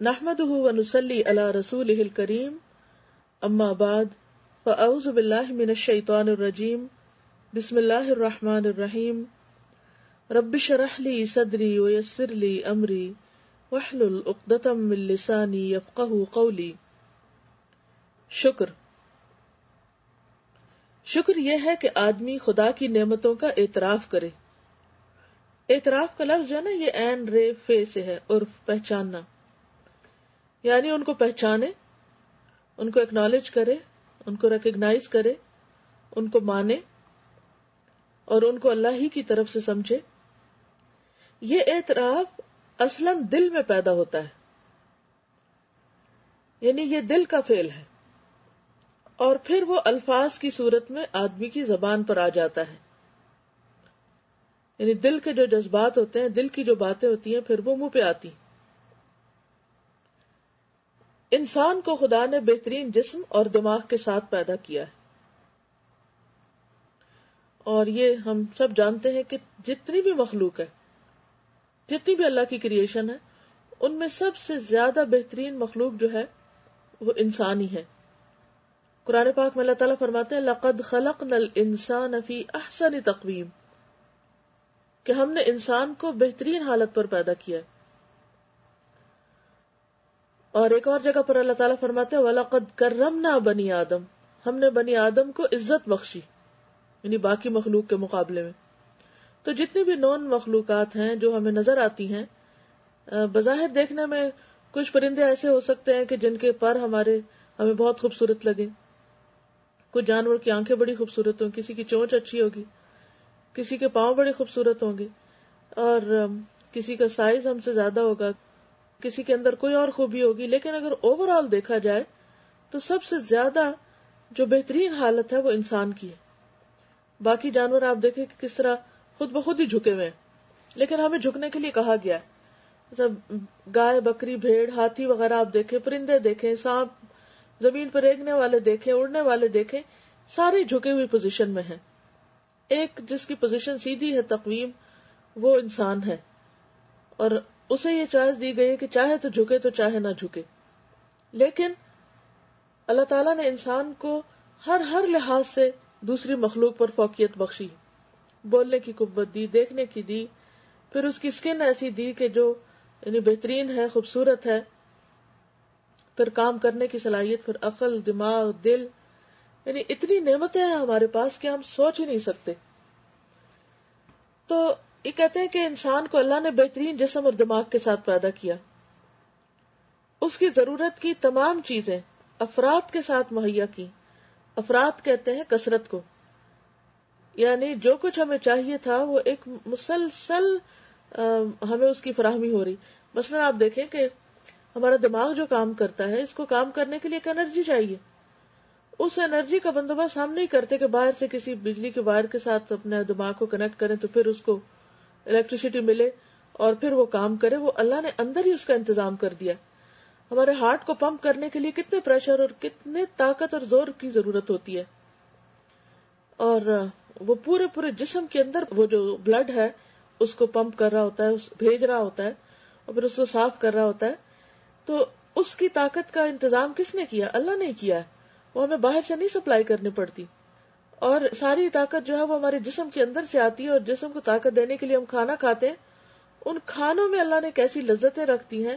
نحمده ونصلي على رسوله الكريم اما بعد فاعوذ بالله من الشيطان الرجيم بسم الله الرحمن الرحيم رب اشرح لي صدري ويسر لي امري واحلل عقدة من لساني يفقهوا قولي. شکر یہ ہے کہ آدمی خدا کی نعمتوں کا اعتراف کرے. اعتراف کا لفظ جو ہے نا یہ عین رے فے سے ہے، عرف پہچاننا، یعنی ان کو پہچانے، ان کو اکنالج کرے، ان کو ریکگنائز کرے، ان کو مانے اور ان کو اللہ ہی کی طرف سے سمجھے. یہ اعتراف اصلاً دل میں پیدا ہوتا ہے، یعنی یہ دل کا فعل ہے اور پھر وہ الفاظ کی صورت میں آدمی کی زبان پر آ جاتا ہے. یعنی دل کے جو جذبات ہوتے ہیں، دل کی جو باتیں ہوتی ہیں، پھر وہ منہ پہ آتی. انسان کو خدا نے بہترین جسم اور دماغ کے ساتھ پیدا کیا ہے، اور یہ ہم سب جانتے ہیں کہ جتنی بھی مخلوق ہے، جتنی بھی اللہ کی کریشن ہے، ان میں سب سے زیادہ بہترین مخلوق جو ہے وہ انسان ہی ہے. قرآن پاک میں اللہ تعالیٰ فرماتے ہیں لَقَدْ خَلَقْنَا الْإِنسَانَ فِي أَحْسَنِ تَقْوِيمٍ، کہ ہم نے انسان کو بہترین حالت پر پیدا کیا ہے. اور ایک اور جگہ پر اللہ تعالیٰ فرماتے ہیں وَلَقَدْ كَرَّمْنَا بَنِي آدم، ہم نے بنی آدم کو عزت بخشی، یعنی باقی مخلوق کے مقابلے میں. تو جتنی بھی نون مخلوقات ہیں جو ہمیں نظر آتی ہیں، بظاہر دیکھنے میں کچھ پرندے ایسے ہو سکتے ہیں کہ جن کے پر ہمیں بہت خوبصورت لگے، کچھ جانور کی آنکھیں بڑی خوبصورت ہوں، کسی کی چونچ اچھی ہوگی، کسی کے پاؤں بڑے خوبصورت ہوں گے، اور کسی کا سائز ہم سے زیادہ ہوگا، کسی کے اندر کوئی اور خوبی ہوگی. لیکن اگر اوور آل دیکھا جائے تو سب سے زیادہ جو بہترین حالت ہے وہ انسان کی ہے. باقی جانور آپ دیکھیں کہ کس طرح خود بخود ہی جھکے ہوئے ہیں، لیکن ہمیں جھکنے کے لیے کہا گیا ہے. گائے، بکری، بھیڑ، ہاتھی وغیرہ آپ دیکھیں، پرندے دیکھیں، سانپ، زمین پر رینگنے والے دیکھیں، اڑنے والے دیکھیں، سارے جھکے ہوئی پوزیشن میں ہیں. ایک جس کی پوزیشن سیدھی ہے تقویم، وہ انسان ہے، اور اسے یہ چوائس دی گئی ہے کہ چاہے تو جھکے تو چاہے نہ جھکے. لیکن اللہ تعالیٰ نے انسان کو ہر لحاظ سے دوسری مخلوق پر فوقیت بخشی، بولنے کی قوت دی، دیکھنے کی دی، پھر اس کی سکن ایسی دی کہ جو یعنی بہترین ہے، خوبصورت ہے، پھر کام کرنے کی صلاحیت، پھر عقل، دماغ، دل، یعنی اتنی نعمتیں ہیں ہمارے پاس کہ ہم سوچ ہی نہیں سکتے. تو یہ کہتے ہیں کہ انسان کو اللہ نے بہترین جسم اور دماغ کے ساتھ پیدا کیا. اس کی ضرورت کی تمام چیزیں افراد کے ساتھ مہیا کی. افراد کہتے ہیں کثرت کو، یعنی جو کچھ ہمیں چاہیے تھا وہ ایک مسلسل ہمیں اس کی فراہمی ہو رہی. مثلا آپ دیکھیں کہ ہمارا دماغ جو کام کرتا ہے، اس کو کام کرنے کے لیے ایک انرجی چاہیے. اس انرجی کا بندوبست ہم نہیں کرتے کہ باہر سے کسی بجلی کے وائر کے ساتھ اپنے دماغ کو کنیکٹ کریں تو پھر اس کو الیکٹریسٹی ملے اور پھر وہ کام کرے. وہ اللہ نے اندر ہی اس کا انتظام کر دیا. ہمارے ہارٹ کو پمپ کرنے کے لیے کتنے پریشر اور کتنے طاقت اور زور کی ضرورت ہوتی ہے، اور وہ پورے جسم کے اندر وہ جو بلڈ ہے اس کو پمپ کر رہا ہوتا ہے، بھیج رہا ہوتا ہے، اور پھر اس کو صاف کر رہا ہوتا ہے. تو اس کی طاقت کا انتظام کس نے کیا؟ اللہ نے کیا ہے. وہ ہمیں باہر سے نہیں سپلائی کرنی پڑتی، اور ساری طاقت جو ہے وہ ہمارے جسم کے اندر سے آتی ہے. اور جسم کو طاقت دینے کے لیے ہم کھانا کھاتے ہیں، ان کھانوں میں اللہ نے کیسی لذتیں رکھ دی ہیں،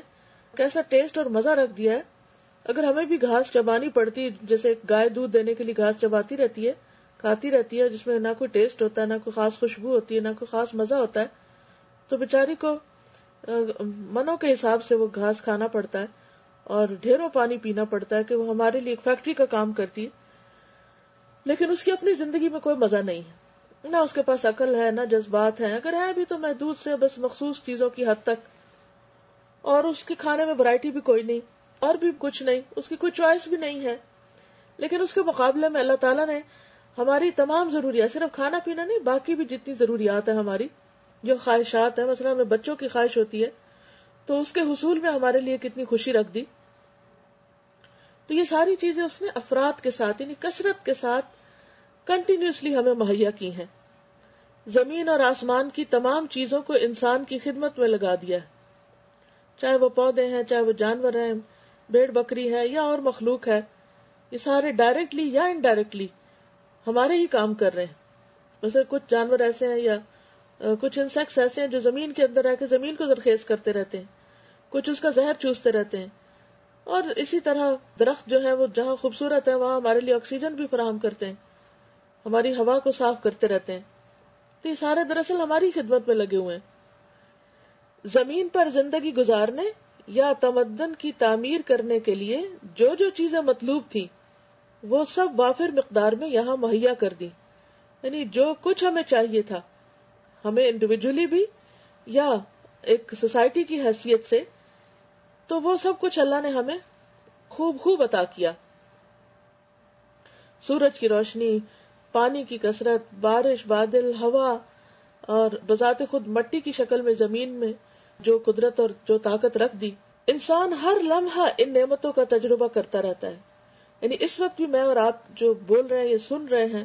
کیسا ٹیسٹ اور مزہ رکھ دیا ہے. اگر ہمیں بھی گھاس چبانی پڑتی، جیسے گائے دودھ دینے کے لیے گھاس چباتی رہتی ہے، کھاتی رہتی ہے، جس میں نہ کوئی ٹیسٹ ہوتا ہے، نہ کوئی خاص خوشبو ہوتی ہے، نہ کوئی خاص مزہ ہوتا ہے، تو بیچاری کو منوں کے حساب سے وہ گھاس کھانا پڑتا ہے اور ڈھیروں پانی پینا پڑتا ہے کہ وہ ہمارے لیے ایک فیکٹری کا کام کرتی ہے. لیکن اس کی اپنی زندگی میں کوئی مزہ نہیں ہے، نہ اس کے پاس عقل ہے، نہ جذبات ہیں، اگر ہے بھی تو محدود سے بس مخصوص چیزوں کی حد تک، اور اس کے کھانے میں ورائٹی بھی کوئی نہیں، اور بھی کچھ نہیں، اس کی کوئی چوائس بھی نہیں ہے. لیکن اس کے مقابلے میں اللہ تعالیٰ نے ہماری تمام ضروریات، صرف کھانا پینا نہیں، باقی بھی جتنی ضروریات ہیں ہماری، جو خواہشات ہیں، مثلا ہمیں بچوں کی خواہش ہوتی ہے تو اس کے حصول میں ہمارے لیے کتنی خوشی رکھ دی. تو یہ ساری چیزیں اس نے افراد کے ساتھ، یعنی کثرت کے ساتھ کنٹینیوسلی ہمیں مہیا کی ہیں. زمین اور آسمان کی تمام چیزوں کو انسان کی خدمت میں لگا دیا ہے. چاہے وہ پودے ہیں، چاہے وہ جانور ہیں، بھیڑ بکری ہے یا اور مخلوق ہے، یہ سارے ڈائریکٹلی یا انڈائریکٹلی ہمارے ہی کام کر رہے ہیں. ویسے کچھ جانور ایسے ہیں یا کچھ انسیکٹس ایسے ہیں جو زمین کے اندر رہ کے زمین کو زرخیز کرتے رہتے ہیں، کچھ اس کا زہر چوستے رہتے ہیں، اور اسی طرح درخت جو ہے وہ جہاں خوبصورت ہے وہاں ہمارے لیے آکسیجن بھی فراہم کرتے ہیں، ہماری ہوا کو صاف کرتے رہتے ہیں. تو یہ سارے دراصل ہماری خدمت میں لگے ہوئے ہیں. زمین پر زندگی گزارنے یا تمدن کی تعمیر کرنے کے لیے جو جو چیزیں مطلوب تھیں وہ سب وافر مقدار میں یہاں مہیا کر دی. یعنی جو کچھ ہمیں چاہیے تھا، ہمیں انڈیویجولی بھی یا ایک سوسائٹی کی حیثیت سے، تو وہ سب کچھ اللہ نے ہمیں خوب عطا کیا. سورج کی روشنی، پانی کی کثرت، بارش، بادل، ہوا، اور بذات خود مٹی کی شکل میں زمین میں جو قدرت اور جو طاقت رکھ دی. انسان ہر لمحہ ان نعمتوں کا تجربہ کرتا رہتا ہے. یعنی اس وقت بھی میں اور آپ جو بول رہے ہیں، یہ سن رہے ہیں،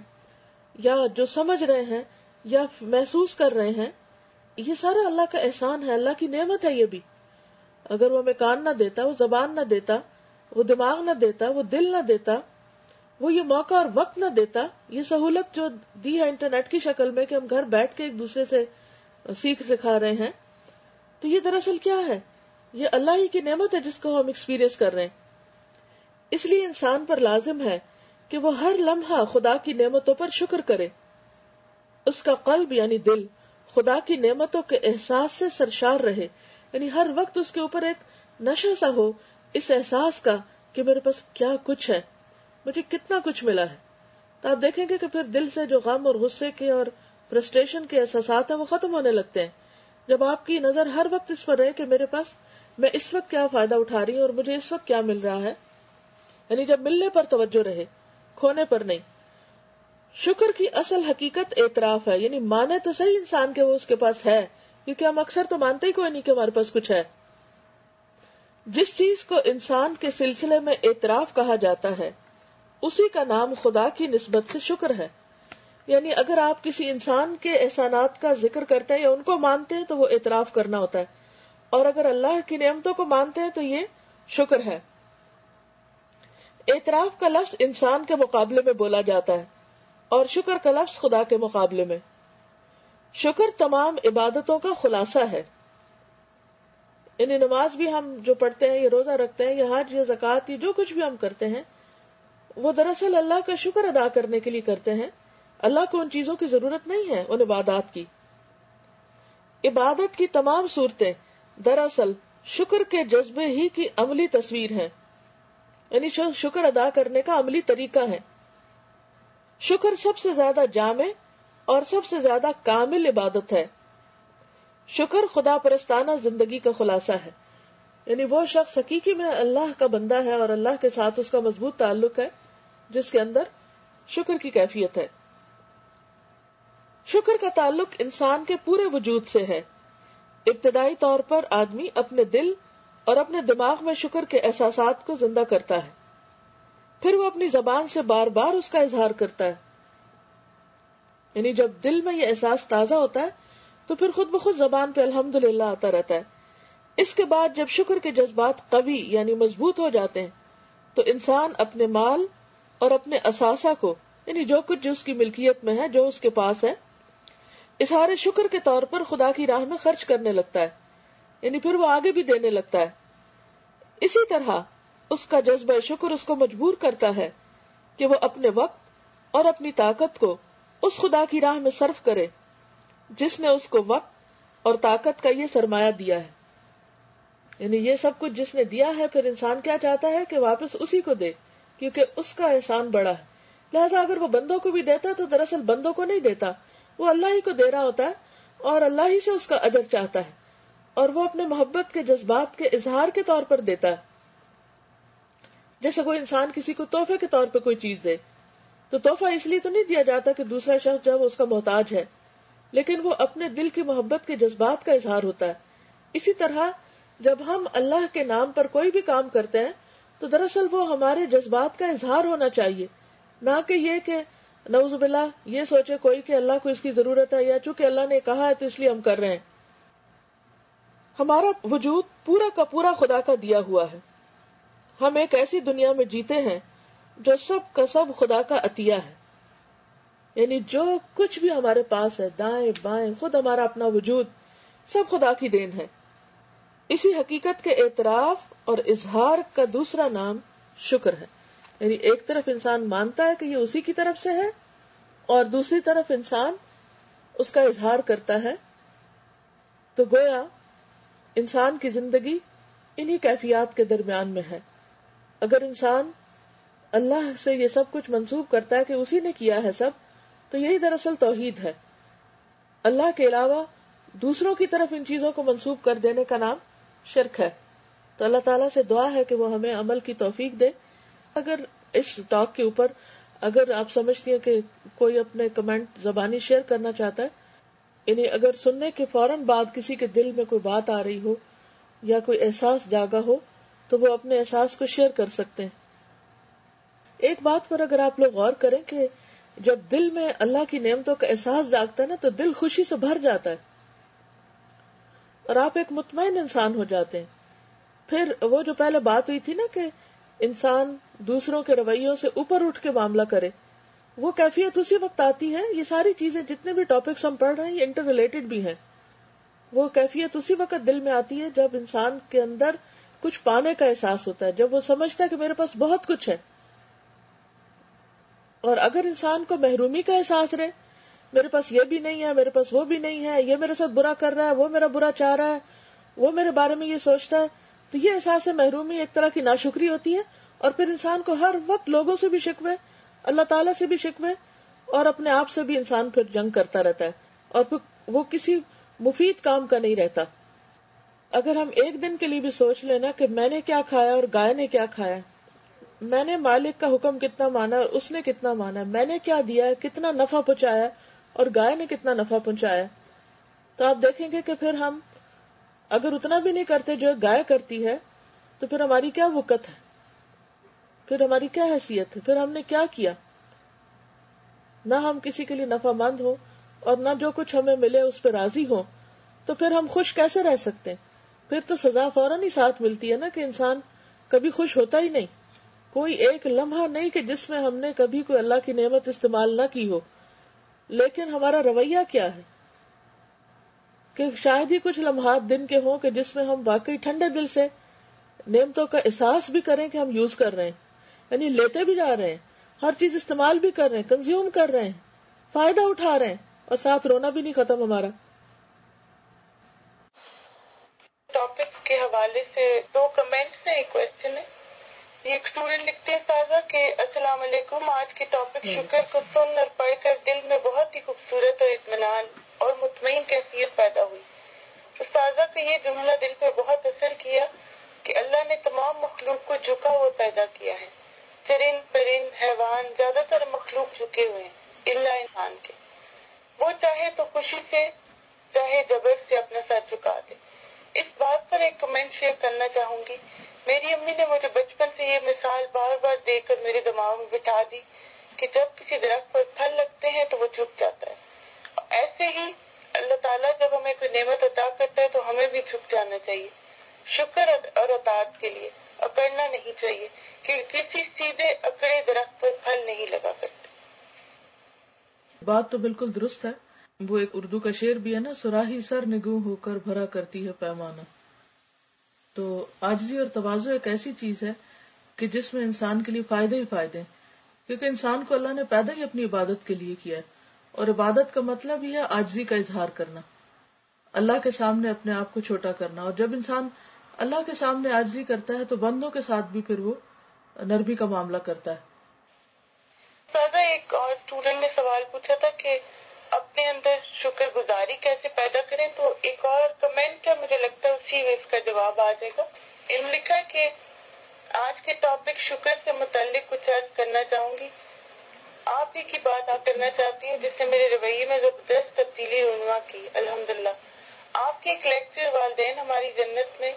یا جو سمجھ رہے ہیں یا محسوس کر رہے ہیں، یہ سارا اللہ کا احسان ہے، اللہ کی نعمت ہے. یہ بھی اگر وہ ہمیں کان نہ دیتا، وہ زبان نہ دیتا، وہ دماغ نہ دیتا، وہ دل نہ دیتا، وہ یہ موقع اور وقت نہ دیتا، یہ سہولت جو دی ہے انٹرنیٹ کی شکل میں کہ ہم گھر بیٹھ کے ایک دوسرے سے سکھا رہے ہیں، تو یہ دراصل کیا ہے؟ یہ اللہ ہی کی نعمت ہے جس کو ہم ایکسپیرینس کر رہے ہیں. اس لیے انسان پر لازم ہے کہ وہ ہر لمحہ خدا کی نعمتوں پر شکر کرے. اس کا قلب یعنی دل خدا کی نعمتوں کے احساس سے سرشار رہے. یعنی ہر وقت اس کے اوپر ایک نشہ سا ہو اس احساس کا کہ میرے پاس کیا کچھ ہے، مجھے کتنا کچھ ملا ہے. تو آپ دیکھیں گے کہ پھر دل سے جو غم اور غصے کے اور فرسٹریشن کے احساسات ہیں وہ ختم ہونے لگتے ہیں. جب آپ کی نظر ہر وقت اس پر رہے کہ میرے پاس، میں اس وقت کیا فائدہ اٹھا رہی ہوں اور مجھے اس وقت کیا مل رہا ہے. یعنی جب ملنے پر توجہ رہے، کھونے پر نہیں. شکر کی اصل حقیقت اعتراف ہے. یعنی مانے تو صحیح انسان کہ وہ اس کے پاس ہے، کیونکہ ہم اکثر تو مانتے ہی کوئی نہیں کہ ہمارے پاس کچھ ہے. جس چیز کو انسان کے سلسلے میں اعتراف کہا جاتا ہے اسی کا نام خدا کی نسبت سے شکر ہے. یعنی اگر آپ کسی انسان کے احسانات کا ذکر کرتے ہیں یا ان کو مانتے ہیں تو وہ اعتراف کرنا ہوتا ہے، اور اگر اللہ کی نعمتوں کو مانتے ہیں تو یہ شکر ہے. اعتراف کا لفظ انسان کے مقابلے میں بولا جاتا ہے اور شکر کا لفظ خدا کے مقابلے میں. شکر تمام عبادتوں کا خلاصہ ہے. یعنی نماز بھی ہم جو پڑھتے ہیں، یہ روزہ رکھتے ہیں، یہ حج یا زکوٰۃ، یہ جو کچھ بھی ہم کرتے ہیں وہ دراصل اللہ کا شکر ادا کرنے کے لیے کرتے ہیں. اللہ کو ان چیزوں کی ضرورت نہیں ہے، ان عبادات کی. عبادت کی تمام صورتیں دراصل شکر کے جذبے ہی کی عملی تصویر ہیں. یعنی شکر ادا کرنے کا عملی طریقہ ہے. شکر سب سے زیادہ جامع اور سب سے زیادہ کامل عبادت ہے. شکر خدا پرستانہ زندگی کا خلاصہ ہے. یعنی وہ شخص حقیقی میں اللہ کا بندہ ہے اور اللہ کے ساتھ اس کا مضبوط تعلق ہے جس کے اندر شکر کی کیفیت ہے. شکر کا تعلق انسان کے پورے وجود سے ہے. ابتدائی طور پر آدمی اپنے دل اور اپنے دماغ میں شکر کے احساسات کو زندہ کرتا ہے، پھر وہ اپنی زبان سے بار بار اس کا اظہار کرتا ہے. یعنی جب دل میں یہ احساس تازہ ہوتا ہے تو پھر خود بخود زبان پہ الحمدللہ آتا رہتا ہے. اس کے بعد جب شکر کے جذبات قوی یعنی مضبوط ہو جاتے ہیں تو انسان اپنے مال اور اپنے اثاثہ کو، یعنی جو کچھ جو اس کی ملکیت میں ہے، جو اس کے پاس ہے، اظہار شکر کے طور پر خدا کی راہ میں خرچ کرنے لگتا ہے. یعنی پھر وہ آگے بھی دینے لگتا ہے. اسی طرح اس کا جذبہ شکر اس کو مجبور کرتا ہے کہ وہ اپنے وقت اور اپنی طاقت کو اس خدا کی راہ میں صرف کرے جس نے اس کو وقت اور طاقت کا یہ سرمایہ دیا ہے. یعنی یہ سب کچھ جس نے دیا ہے، پھر انسان کیا چاہتا ہے کہ واپس اسی کو دے، کیونکہ اس کا احسان بڑا ہے. لہذا اگر وہ بندوں کو بھی دیتا تو دراصل بندوں کو نہیں دیتا، وہ اللہ ہی کو دے رہا ہوتا ہے اور اللہ ہی سے اس کا اجر چاہتا ہے، اور وہ اپنے محبت کے جذبات کے اظہار کے طور پر دیتا ہے. جیسے کوئی انسان کسی کو تحفے کے طور پہ کوئی چیز دے تو تحفہ اس لیے تو نہیں دیا جاتا کہ دوسرا شخص جو ہے اس کا محتاج ہے، لیکن وہ اپنے دل کی محبت کے جذبات کا اظہار ہوتا ہے. اسی طرح جب ہم اللہ کے نام پر کوئی بھی کام کرتے ہیں تو دراصل وہ ہمارے جذبات کا اظہار ہونا چاہیے، نہ کہ یہ کہ نعوذ باللہ یہ سوچے کوئی کہ اللہ کو اس کی ضرورت ہے یا چونکہ اللہ نے کہا ہے تو اس لیے ہم کر رہے ہیں. ہمارا وجود پورا کا پورا خدا کا دیا ہوا ہے. ہم ایک ایسی دنیا میں جیتے ہیں جو سب کا سب خدا کا عطیہ ہے. یعنی جو کچھ بھی ہمارے پاس ہے، دائیں بائیں، خود ہمارا اپنا وجود، سب خدا کی دین ہے. اسی حقیقت کے اعتراف اور اظہار کا دوسرا نام شکر ہے. یعنی ایک طرف انسان مانتا ہے کہ یہ اسی کی طرف سے ہے، اور دوسری طرف انسان اس کا اظہار کرتا ہے. تو گویا انسان کی زندگی انہی کیفیات کے درمیان میں ہے. اگر انسان اللہ سے یہ سب کچھ منسوب کرتا ہے کہ اسی نے کیا ہے سب، تو یہی دراصل توحید ہے. اللہ کے علاوہ دوسروں کی طرف ان چیزوں کو منسوب کر دینے کا نام شرک ہے. تو اللہ تعالیٰ سے دعا ہے کہ وہ ہمیں عمل کی توفیق دے. اگر اس ٹاک کے اوپر اگر آپ سمجھتی ہیں کہ کوئی اپنے کمنٹ زبانی شیئر کرنا چاہتا ہے، یعنی اگر سننے کے فوراً بعد کسی کے دل میں کوئی بات آ رہی ہو یا کوئی احساس جاگا ہو، تو وہ اپنے احساس کو شیئر کر سکتے ہیں. ایک بات پر اگر آپ لوگ غور کریں کہ جب دل میں اللہ کی نعمتوں کا احساس جاگتا ہے نا، تو دل خوشی سے بھر جاتا ہے اور آپ ایک مطمئن انسان ہو جاتے ہیں. پھر وہ جو پہلے بات ہوئی تھی نا کہ انسان دوسروں کے رویوں سے اوپر اٹھ کے معاملہ کرے، وہ کیفیت اسی وقت آتی ہے. یہ ساری چیزیں جتنے بھی ٹاپکس ہم پڑھ رہے ہیں یہ انٹر ریلیٹڈ بھی ہیں. وہ کیفیت اسی وقت دل میں آتی ہے جب انسان کے اندر کچھ پانے کا احساس ہوتا ہے، جب وہ سمجھتا ہے کہ میرے پاس بہت کچھ ہے. اور اگر انسان کو محرومی کا احساس رہے، میرے پاس یہ بھی نہیں ہے، میرے پاس وہ بھی نہیں ہے، یہ میرے ساتھ برا کر رہا ہے، وہ میرا برا چاہ رہا ہے، وہ میرے بارے میں یہ سوچتا ہے، تو یہ احساس محرومی ایک طرح کی ناشکری ہوتی ہے. اور پھر انسان کو ہر وقت لوگوں سے بھی شکوے، اللہ تعالیٰ سے بھی شکوے، اور اپنے آپ سے بھی انسان پھر جنگ کرتا رہتا ہے، اور پھر وہ کسی مفید کام کا نہیں رہتا. اگر ہم ایک دن کے لیے بھی سوچ لینا کہ میں نے کیا کھایا اور گائے نے کیا کھایا، میں نے مالک کا حکم کتنا مانا اور اس نے کتنا مانا، میں نے کیا دیا ہے، کتنا نفع پہنچایا اور گائے نے کتنا نفع پہنچایا، تو آپ دیکھیں گے کہ پھر ہم اگر اتنا بھی نہیں کرتے جو گائے کرتی ہے، تو پھر ہماری کیا وقت ہے، پھر ہماری کیا حیثیت ہے، پھر ہم نے کیا کیا. نہ ہم کسی کے لیے نفع مند ہو اور نہ جو کچھ ہمیں ملے اس پہ راضی ہو، تو پھر ہم خوش کیسے رہ سکتے ہیں؟ پھر تو سزا فوراً ہی ساتھ ملتی ہے نا کہ انسان کبھی خوش ہوتا ہی نہیں. کوئی ایک لمحہ نہیں کہ جس میں ہم نے کبھی کوئی اللہ کی نعمت استعمال نہ کی ہو. لیکن ہمارا رویہ کیا ہے کہ شاید ہی کچھ لمحات دن کے ہوں کہ جس میں ہم واقعی ٹھنڈے دل سے نعمتوں کا احساس بھی کریں کہ ہم یوز کر رہے ہیں، یعنی لیتے بھی جا رہے ہیں، ہر چیز استعمال بھی کر رہے ہیں، کنزیوم کر رہے ہیں، فائدہ اٹھا رہے ہیں، اور ساتھ رونا بھی نہیں ختم ہمارا. ٹاپک کے حوالے سے 2 کمنٹس میں ایک کوشچن ہے. یہ ایک اسٹوڈنٹ لکھتے ہیں سازا کہ السلام علیکم، آج کے ٹاپک شکر کو سن اور پڑھ کر دل میں بہت ہی خوبصورت اور اطمینان اور مطمئن کیفیت پیدا ہوئی. استاذہ کا یہ جملہ دل پہ بہت اثر کیا کہ اللہ نے تمام مخلوق کو جھکا ہوا پیدا کیا ہے. چرند پرند حیوان زیادہ تر مخلوق جھکے ہوئے ہیں الا انسان کے. وہ چاہے تو خوشی سے چاہے جبر سے اپنا سر جھکا دے. اس بات پر ایک کمنٹ شیئر کرنا چاہوں گی. میری امی نے مجھے بچپن سے یہ مثال بار بار دے کر میرے دماغ میں بٹھا دی کہ جب کسی درخت پر پھل لگتے ہیں تو وہ جھک جاتا ہے. ایسے ہی اللہ تعالیٰ جب ہمیں کوئی نعمت عطا کرتا ہے تو ہمیں بھی جھک جانا چاہیے شکر اور اطاعت کے لیے، اور کرنا نہیں چاہیے کہ کسی سیدھے اکڑے درخت پر پھل نہیں لگا کرتے. بات تو بالکل درست ہے. وہ ایک اردو کا شعر بھی ہے نا، سراہی سر نگوں ہو کر بھرا کرتی ہے پیمانہ. تو عاجزی اور تواضع ایک ایسی چیز ہے کہ جس میں انسان کے لیے فائدے ہی فائدے ہیں، کیونکہ انسان کو اللہ نے پیدا ہی اپنی عبادت کے لیے کیا ہے، اور عبادت کا مطلب ہی ہے عاجزی کا اظہار کرنا، اللہ کے سامنے اپنے آپ کو چھوٹا کرنا. اور جب انسان اللہ کے سامنے عاجزی کرتا ہے تو بندوں کے ساتھ بھی پھر وہ نرمی کا معاملہ کرتا ہے. سادہ ایک اور اسٹوڈنٹ نے سوال پوچھا تھا کہ اپنے اندر شکر گزاری کیسے پیدا کریں، تو ایک اور کمنٹ ہے، مجھے لگتا ہے اسی میں اس کا جواب آ جائے گا. انہوں نے لکھا کہ آج کے ٹاپک شکر سے متعلق کچھ عرض کرنا چاہوں گی. آپ ہی کی بات کرنا چاہتی ہوں جس سے میرے رویے میں زبردست تبدیلی رونما کی الحمدللہ. آپ کے ایک لیکچر والدین ہماری جنت میں،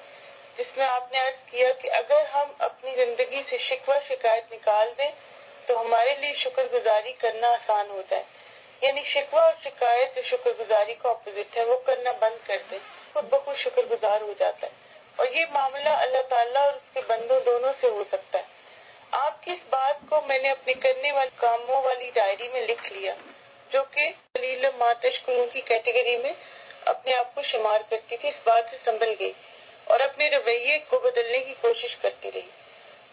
جس میں آپ نے عرض کیا کہ اگر ہم اپنی زندگی سے شکوہ شکایت نکال دیں تو ہمارے لیے شکر گزاری کرنا آسان ہوتا ہے. یعنی شکوہ اور شکایت جو شکر گزاری کا اپوزٹ ہے وہ کرنا بند کر دیں. خود بخود شکر گزار ہو جاتا ہے. اور یہ معاملہ اللہ تعالیٰ اور اس کے بندوں دونوں سے ہو سکتا ہے. آپ کی اس بات کو میں نے اپنے کرنے والے کاموں والی ڈائری میں لکھ لیا، جو کہ قلیل ما تشکرون کی کیٹیگری میں اپنے آپ کو شمار کرتی تھی. اس بات سے سنبھل گئی اور اپنے رویے کو بدلنے کی کوشش کرتی رہی.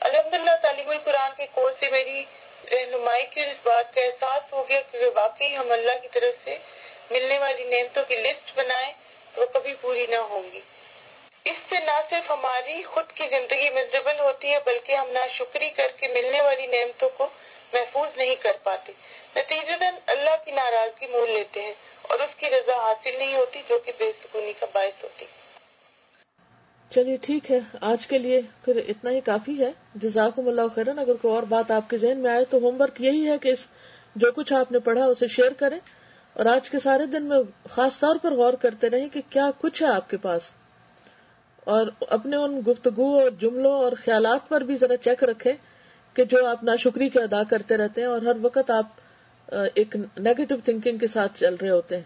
الحمدللہ تعلیم القرآن کے کورس سے میری رہنمائی کی اس بات کا احساس ہو گیا کہ واقعی ہم اللہ کی طرف سے ملنے والی نعمتوں کی لسٹ بنائیں تو وہ کبھی پوری نہ ہوں گی. اس سے نہ صرف ہماری خود کی زندگی مزبل ہوتی ہے بلکہ ہم ناشکری کر کے ملنے والی نعمتوں کو محفوظ نہیں کر پاتے. نتیجتاً اللہ کی ناراضگی مول لیتے ہیں اور اس کی رضا حاصل نہیں ہوتی، جو کہ بے سکونی کا باعث ہوتی. چلیے ٹھیک ہے، آج کے لیے پھر اتنا ہی کافی ہے. جزاکم اللہ خیرن. اگر کوئی اور بات آپ کے ذہن میں آئے تو ہوم ورک یہی ہے کہ جو کچھ آپ نے پڑھا اسے شیئر کریں، اور آج کے سارے دن میں خاص طور پر غور کرتے رہیں کہ کیا کچھ ہے آپ کے پاس، اور اپنے ان گفتگو اور جملوں اور خیالات پر بھی ذرا چیک رکھیں کہ جو آپ ناشکری کے ادا کرتے رہتے ہیں اور ہر وقت آپ ایک نیگیٹو تھنکنگ کے ساتھ چل رہے ہوتے ہیں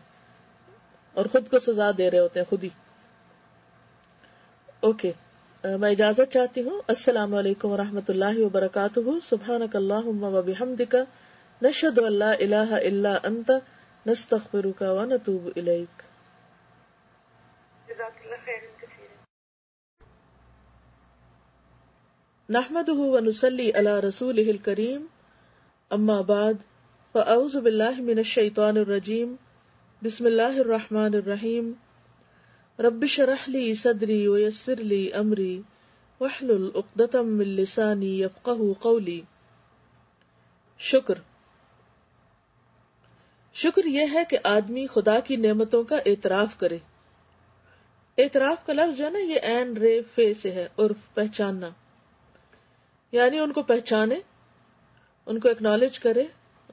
اور خود کو سزا دے رہے ہوتے ہیں خود ہی. اوکے، میں اجازت چاہتی ہوں. السلام علیکم ورحمۃ اللہ وبرکاتہ. سبحانک اللہم وبحمدک، نشہد ان لا الہ الا انت، نستغفرک ونتوب الیک. جزاک اللہ خیر کثیر. نحمده ونصلی علی رسولہ الکریم، اما بعد، فاعوذ باللہ من الشیطان الرجیم، بسم اللہ الرحمن الرحیم. رب اشرح لی صدری ویسر لی امری واحلل عقدۃ من لسانی یفقہوا قولی. شکر یہ ہے کہ آدمی خدا کی نعمتوں کا اعتراف کرے. اعتراف کا لفظ جو ہے نا، یہ عین رے فے سے ہے، عرف پہچاننا، یعنی ان کو پہچانے، ان کو ایکنالج کرے،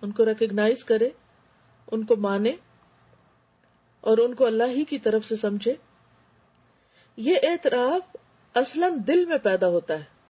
ان کو ریکگنائز کرے، ان کو مانے اور ان کو اللہ ہی کی طرف سے سمجھے. یہ اعتراف اصلاً دل میں پیدا ہوتا ہے.